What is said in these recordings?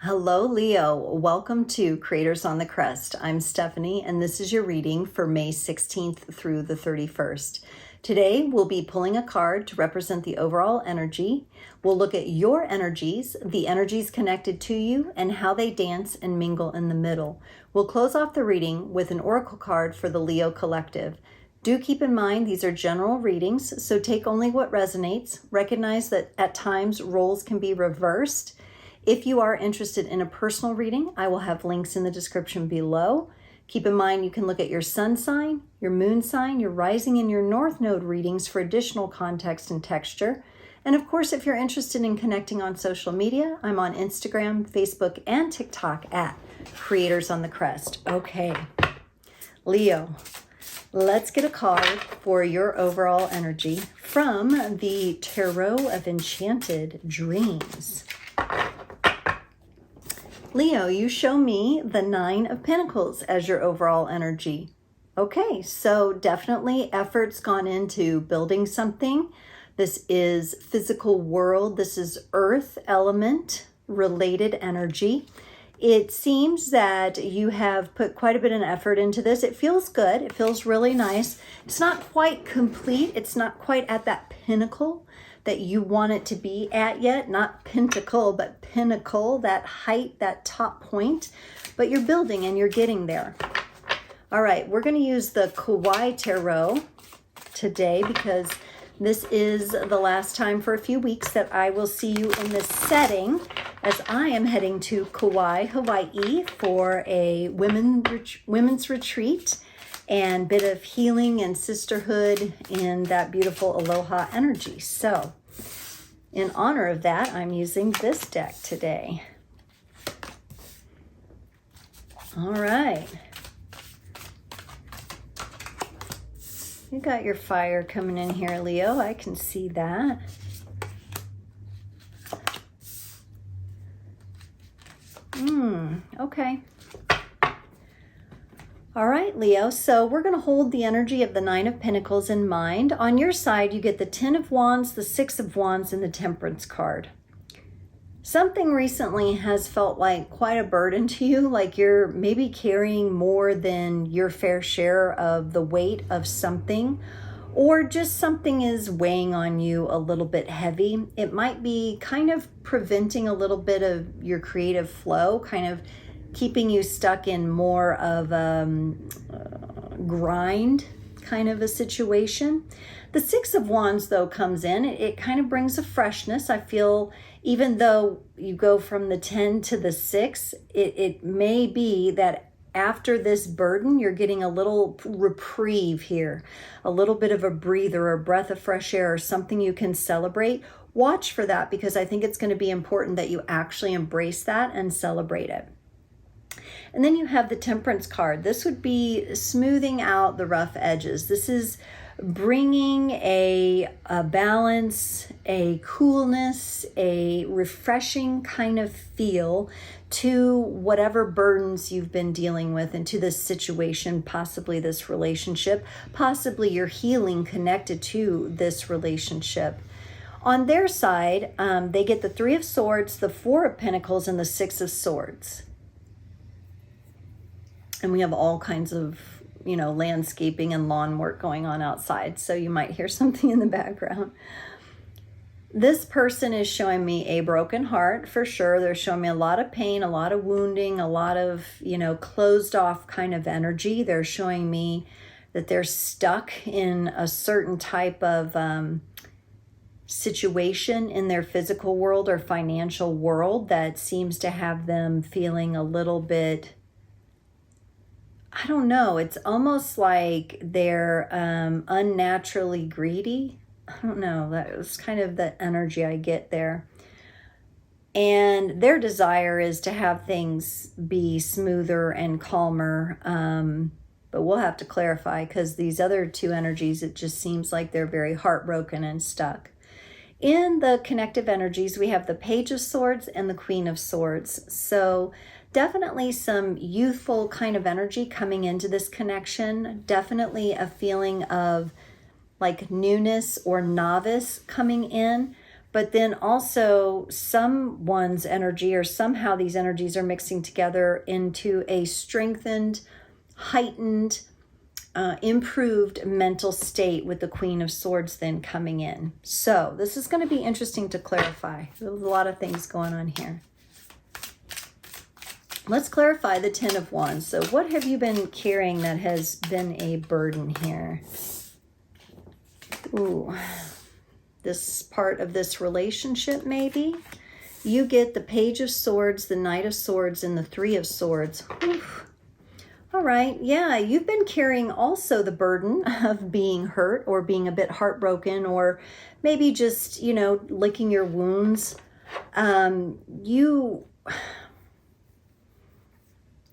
Hello, Leo. Welcome to Creators on the Crest. I'm Stephanie, and this is your reading for May 16th through the 31st. Today, we'll be pulling a card to represent the overall energy. We'll look at your energies, the energies connected to you, and how they dance and mingle in the middle. We'll close off the reading with an oracle card for the Leo collective. Do keep in mind these are general readings, so take only what resonates. Recognize that at times roles can be reversed. If you are interested in a personal reading, I will have links in the description below. Keep in mind you can look at your sun sign, your moon sign, your rising, and your north node readings for additional context and texture. And of course, if you're interested in connecting on social media, I'm on Instagram, Facebook, and TikTok at Creators on the Crest. Okay, Leo, let's get a card for your overall energy from the Tarot of Enchanted Dreams. Leo, you show me the Nine of Pentacles as your overall energy. Okay, so definitely efforts gone into building something. This is physical world. This is earth element related energy. It seems that you have put quite a bit of effort into this. It feels good. It feels really nice. It's not quite complete. It's not quite at that pinnacle that you want it to be at yet. Not pentacle, but pinnacle, that height, that top point. But you're building and you're getting there. All right, we're going to use the Kawaii Tarot today because this is the last time for a few weeks that I will see you in this setting as I am heading to Kauai, Hawaii for a women's retreat and bit of healing and sisterhood in that beautiful aloha energy. So in honor of that, I'm using this deck today. All right. You got your fire coming in here, Leo. I can see that. Okay. All right, Leo, so we're going to hold the energy of the Nine of Pentacles in mind. On your side, you get the Ten of Wands, the Six of Wands, and the Temperance card. Something recently has felt like quite a burden to you, like you're maybe carrying more than your fair share of the weight of something, or just something is weighing on you a little bit heavy. It might be kind of preventing a little bit of your creative flow, kind of keeping you stuck in more of a grind kind of a situation. The Six of Wands, though, comes in. It kind of brings a freshness. I feel even though you go from the 10 to the 6, it may be that after this burden, you're getting a little reprieve here, a little bit of a breather, a breath of fresh air, or something you can celebrate. Watch for that because I think it's going to be important that you actually embrace that and celebrate it. And then you have the Temperance card. This would be smoothing out the rough edges. This is bringing a balance, a coolness, a refreshing kind of feel to whatever burdens you've been dealing with and to this situation, possibly this relationship, possibly your healing connected to this relationship. On their side, they get the Three of Swords, the Four of Pentacles, and the Six of Swords. And we have all kinds of, landscaping and lawn work going on outside. So you might hear something in the background. This person is showing me a broken heart for sure. They're showing me a lot of pain, a lot of wounding, a lot of, closed off kind of energy. They're showing me that they're stuck in a certain type of situation in their physical world or financial world that seems to have them feeling a little bit, I don't know, it's almost like they're unnaturally greedy. I don't know, that was kind of the energy I get there. And their desire is to have things be smoother and calmer, but we'll have to clarify because these other two energies, it just seems like they're very heartbroken and stuck. In the connective energies, we have the Page of Swords and the Queen of Swords. So definitely some youthful kind of energy coming into this connection. Definitely a feeling of like newness or novice coming in. but then also someone's energy, or somehow these energies are mixing together into a strengthened, heightened, improved mental state, with the Queen of Swords then coming in. So this is going to be interesting to clarify. There's a lot of things going on here. Let's clarify the Ten of Wands. So what have you been carrying that has been a burden here? Ooh, this part of this relationship maybe. You get the Page of Swords, the Knight of Swords, and the Three of Swords. Oof. All right, yeah, you've been carrying also the burden of being hurt, or being a bit heartbroken, or maybe just, you know, licking your wounds.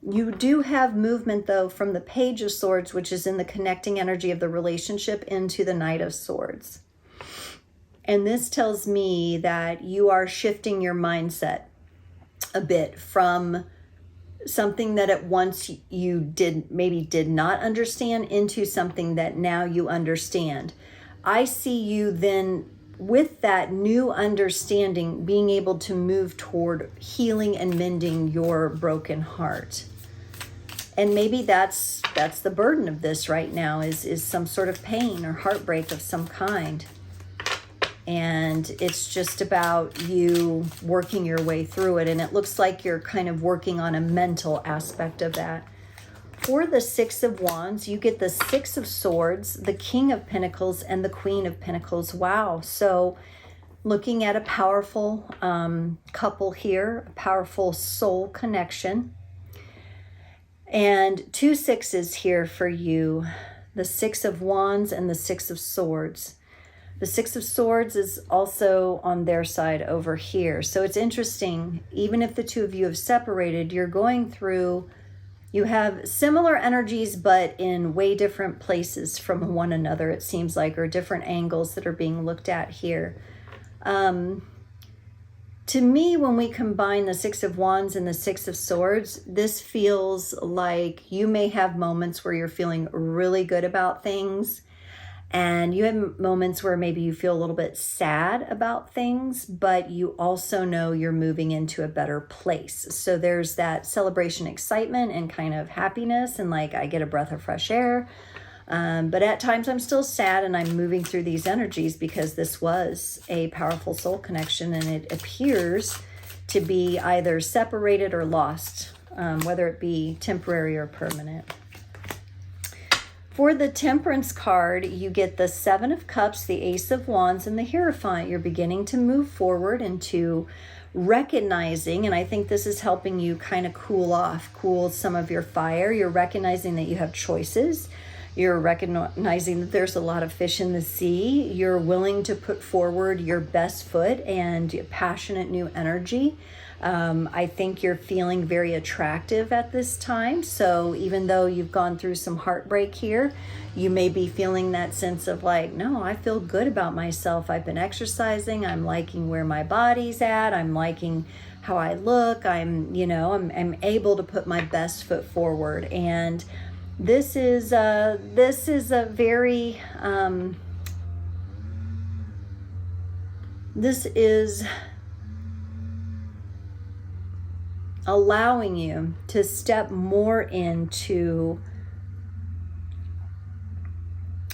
You do have movement, though, from the Page of Swords, which is in the connecting energy of the relationship, into the Knight of Swords. And this tells me that you are shifting your mindset a bit from something that at once you did not understand, into something that now you understand. I see you then, with that new understanding, being able to move toward healing and mending your broken heart. And maybe that's the burden of this right now, is some sort of pain or heartbreak of some kind. And it's just about you working your way through it. And it looks like you're kind of working on a mental aspect of that. For the Six of Wands, you get the Six of Swords, the King of Pentacles, and the Queen of Pentacles. Wow. So looking at a powerful couple here, a powerful soul connection. And two sixes here for you, the Six of Wands and the Six of Swords. The Six of Swords is also on their side over here. So it's interesting, even if the two of you have separated, you're going through, you have similar energies, but in way different places from one another, it seems like, or different angles that are being looked at here. To me, when we combine the Six of Wands and the Six of Swords, this feels like you may have moments where you're feeling really good about things, and you have moments where maybe you feel a little bit sad about things, but you also know you're moving into a better place. So there's that celebration, excitement, and kind of happiness, and like, I get a breath of fresh air. But at times I'm still sad, and I'm moving through these energies because this was a powerful soul connection, and it appears to be either separated or lost, whether it be temporary or permanent. For the Temperance card, you get the Seven of Cups, the Ace of Wands, and the Hierophant. You're beginning to move forward into recognizing, and I think this is helping you kind of cool some of your fire. You're recognizing that you have choices. You're recognizing that there's a lot of fish in the sea. You're willing to put forward your best foot and passionate new energy. I think you're feeling very attractive at this time. So even though you've gone through some heartbreak here, you may be feeling that sense of like, no, I feel good about myself. I've been exercising. I'm liking where my body's at. I'm liking how I look. I'm able to put my best foot forward. And this is a very, this is allowing you to step more into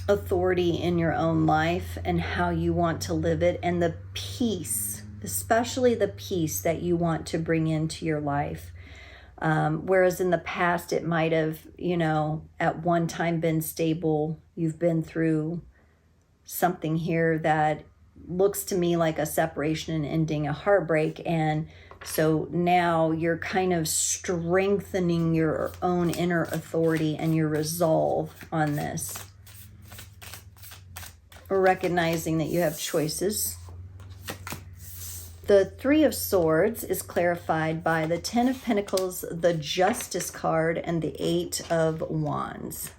authority in your own life and how you want to live it, and the peace, especially the peace that you want to bring into your life. Whereas in the past, it might have, at one time been stable. You've been through something here that looks to me like a separation and ending, a heartbreak. And so now you're kind of strengthening your own inner authority and your resolve on this. Recognizing that you have choices. The Three of Swords is clarified by the Ten of Pentacles, the Justice card, and the Eight of Wands.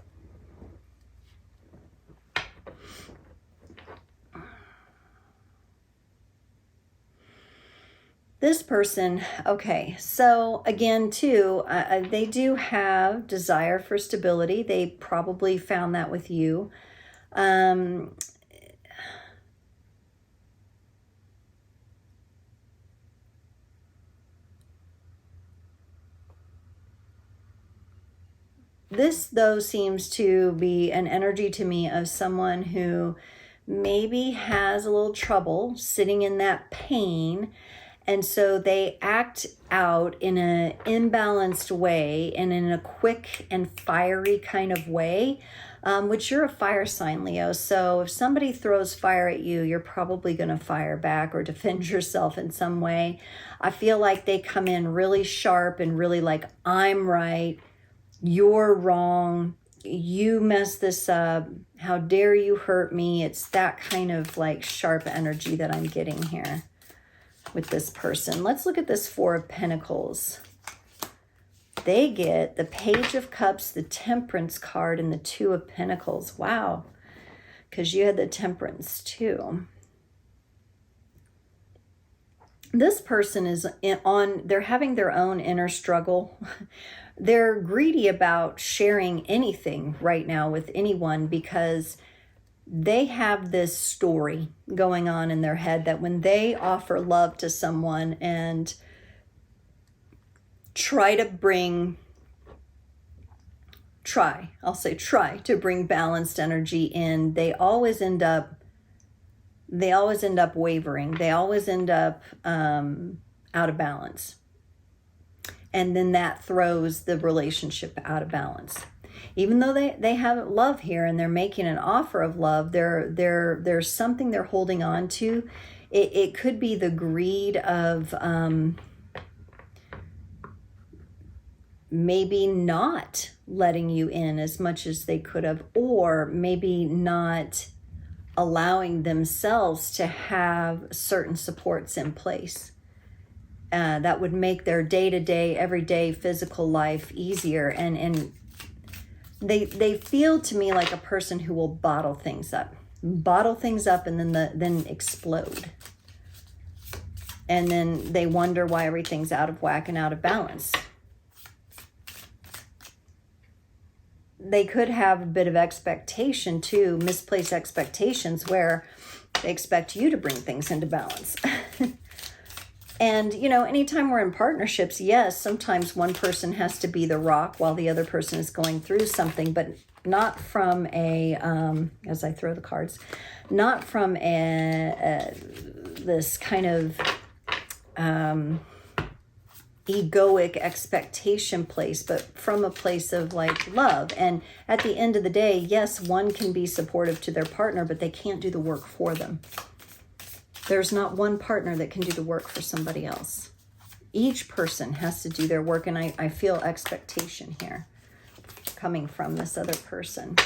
This person, okay, so again, too, they do have desire for stability. They probably found that with you. This, though, seems to be an energy to me of someone who maybe has a little trouble sitting in that pain. And so they act out in an imbalanced way and in a quick and fiery kind of way, which you're a fire sign, Leo. So if somebody throws fire at you, you're probably going to fire back or defend yourself in some way. I feel like they come in really sharp and really like, I'm right, you're wrong, you messed this up, how dare you hurt me. It's that kind of like sharp energy that I'm getting here with this person. Let's look at this Four of Pentacles. They get the Page of Cups, the Temperance card, and the Two of Pentacles. Wow, because you had the Temperance too. This person is they're having their own inner struggle. They're greedy about sharing anything right now with anyone because they have this story going on in their head that when they offer love to someone and try to bring balanced energy in, they always end up wavering. They always end up out of balance. And then that throws the relationship out of balance. Even though they have love here and they're making an offer of love, there's something they're holding on to. It could be the greed of maybe not letting you in as much as they could have, or maybe not allowing themselves to have certain supports in place. That would make their day-to-day, everyday physical life easier. And they feel to me like a person who will bottle things up and then explode. And then they wonder why everything's out of whack and out of balance. They could have a bit of expectation too, misplaced expectations, where they expect you to bring things into balance. And, you know, anytime we're in partnerships, yes, sometimes one person has to be the rock while the other person is going through something, but not from a, as I throw the cards, not from this kind of egoic expectation place, but from a place of like love. And at the end of the day, yes, one can be supportive to their partner, but they can't do the work for them. There's not one partner that can do the work for somebody else. Each person has to do their work, and I feel expectation here coming from this other person.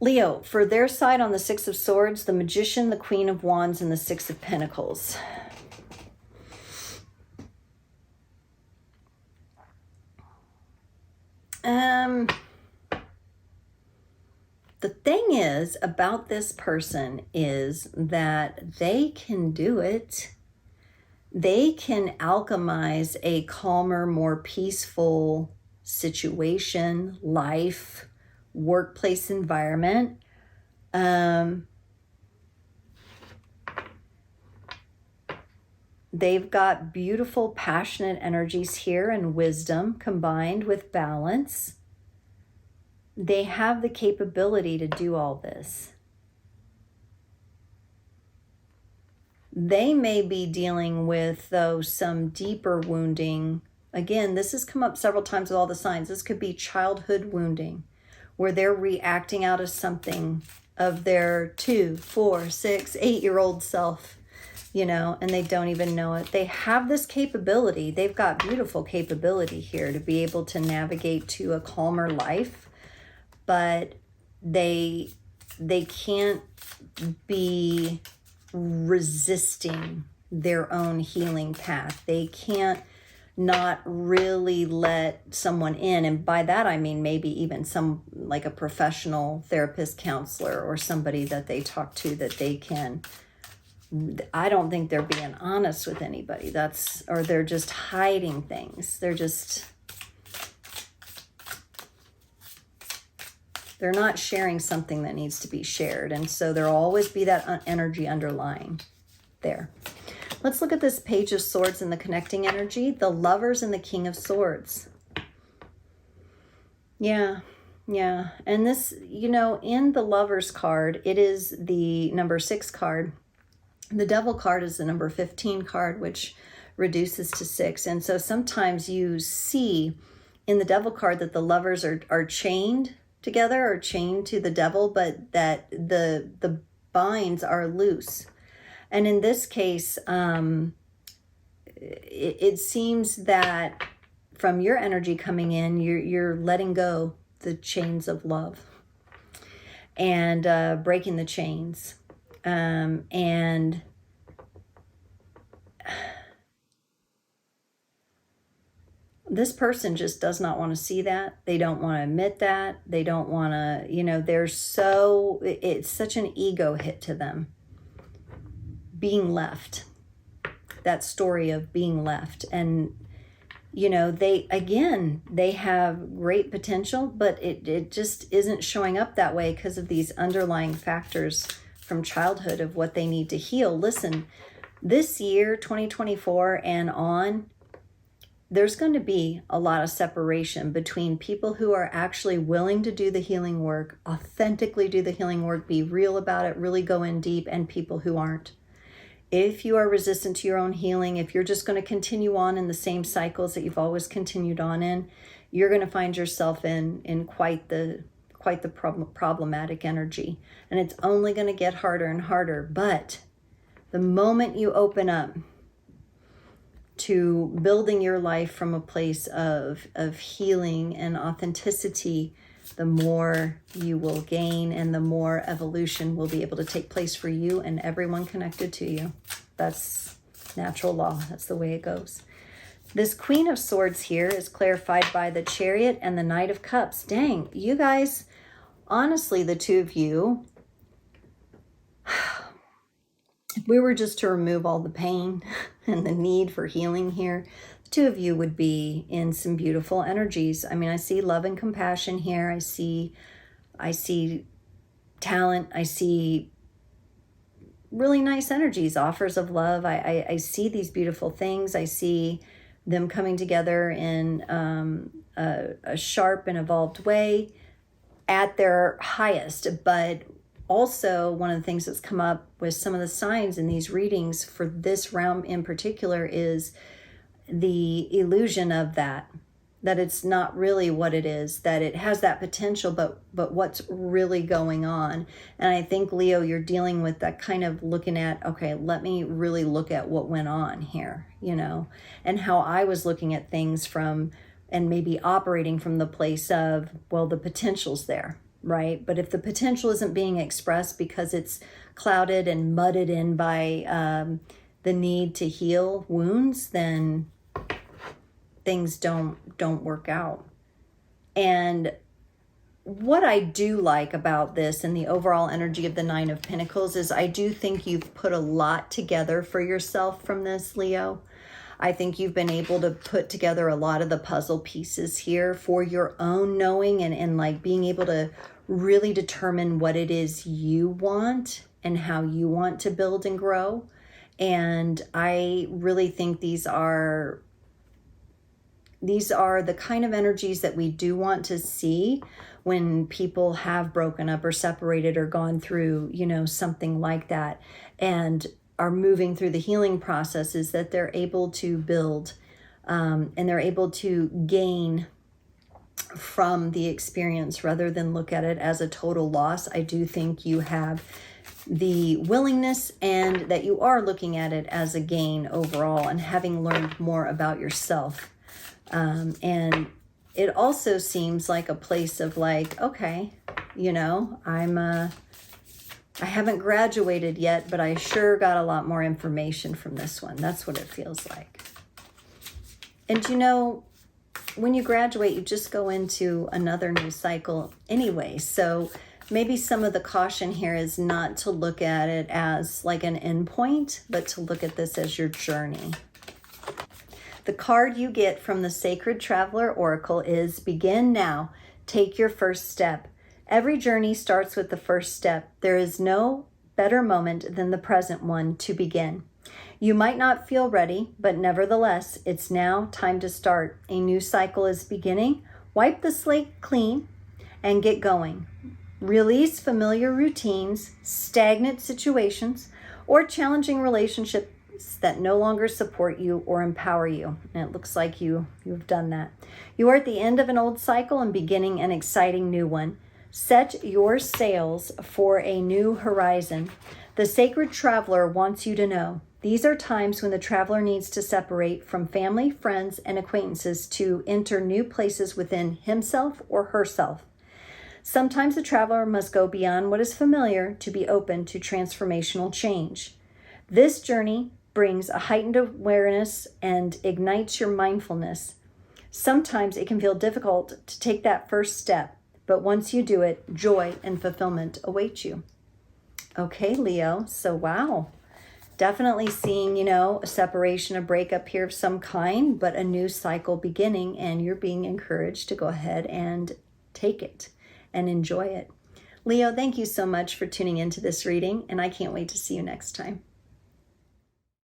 Leo, for their side on the Six of Swords, the Magician, the Queen of Wands, and the Six of Pentacles. The thing is about this person is that they can do it. They can alchemize a calmer, more peaceful situation, life, workplace environment. They've got beautiful, passionate energies here and wisdom combined with balance. They have the capability to do all this. They may be dealing with, though, some deeper wounding. Again, this has come up several times with all the signs. This could be childhood wounding, where they're reacting out of something of their 2, 4, 6, 8-year-old self, you know, and they don't even know it. They have this capability. They've got beautiful capability here to be able to navigate to a calmer life. But they can't be resisting their own healing path. They can't not really let someone in. And by that, I mean maybe even some, like a professional therapist, counselor, or somebody that they talk to that they can. I don't think they're being honest with anybody. Or they're just hiding things. They're not sharing something that needs to be shared. And so there'll always be that energy underlying there. Let's look at this Page of Swords and the connecting energy, the Lovers and the King of Swords. Yeah. And this, you know, in the Lovers card, it is the number 6 card. The Devil card is the number 15 card, which reduces to 6. And so sometimes you see in the Devil card that the lovers are chained together or chained to the devil, but that the binds are loose. And in this case, it seems that from your energy coming in, you're letting go the chains of love and breaking the chains. And this person just does not want to see that. They don't want to admit that. They don't want to, you know, it's such an ego hit to them. Being left. That story of being left. And, you know, they have great potential, but it just isn't showing up that way because of these underlying factors from childhood of what they need to heal. Listen, this year, 2024 and on, there's going to be a lot of separation between people who are actually willing to do the healing work, authentically do the healing work, be real about it, really go in deep, and people who aren't. If you are resistant to your own healing, if you're just going to continue on in the same cycles that you've always continued on in, you're going to find yourself in quite the problematic energy. And it's only going to get harder and harder. But the moment you open up to building your life from a place of healing and authenticity, the more you will gain and the more evolution will be able to take place for you and everyone connected to you. That's natural law. That's the way it goes. This Queen of Swords here is clarified by the Chariot and the Knight of Cups. Dang, you guys, honestly, the two of you, if we were just to remove all the pain and the need for healing here, the two of you would be in some beautiful energies. I mean, I see love and compassion here. I see talent. I see really nice energies, offers of love. I see these beautiful things. I see them coming together in a sharp and evolved way at their highest. But also, one of the things that's come up with some of the signs in these readings for this realm in particular is the illusion of that it's not really what it is, that it has that potential, but what's really going on. And I think, Leo, you're dealing with that kind of looking at, okay, let me really look at what went on here, you know, and how I was looking at things from, and maybe operating from the place of, well, the potential's there. Right? But if the potential isn't being expressed because it's clouded and mudded in by the need to heal wounds, then things don't work out. And what I do like about this and the overall energy of the Nine of Pentacles is I do think you've put a lot together for yourself from this, Leo. I think you've been able to put together a lot of the puzzle pieces here for your own knowing and like being able to really determine what it is you want and how you want to build and grow. And I really think these are the kind of energies that we do want to see when people have broken up or separated or gone through, you know, something like that, and are moving through the healing process, is that they're able to build and they're able to gain from the experience rather than look at it as a total loss. I do think you have the willingness and that you are looking at it as a gain overall and having learned more about yourself. And it also seems like a place of like, okay, you know, I haven't graduated yet, but I sure got a lot more information from this one. That's what it feels like. And you know, when you graduate, you just go into another new cycle anyway. So maybe some of the caution here is not to look at it as like an endpoint, but to look at this as your journey. The card you get from the Sacred Traveler Oracle is Begin Now. Take your first step. Every journey starts with the first step. There is no better moment than the present one to begin. You might not feel ready, but nevertheless, it's now time to start. A new cycle is beginning. Wipe the slate clean and get going. Release familiar routines, stagnant situations, or challenging relationships that no longer support you or empower you. And it looks like you've done that. You are at the end of an old cycle and beginning an exciting new one. Set your sails for a new horizon. The sacred traveler wants you to know these are times when the traveler needs to separate from family, friends, and acquaintances to enter new places within himself or herself. Sometimes the traveler must go beyond what is familiar to be open to transformational change. This journey brings a heightened awareness and ignites your mindfulness. Sometimes it can feel difficult to take that first step, but once you do it, joy and fulfillment await you. Okay, Leo, so wow. Definitely seeing, a separation, a breakup here of some kind, but a new cycle beginning, and you're being encouraged to go ahead and take it and enjoy it. Leo, thank you so much for tuning into this reading, and I can't wait to see you next time.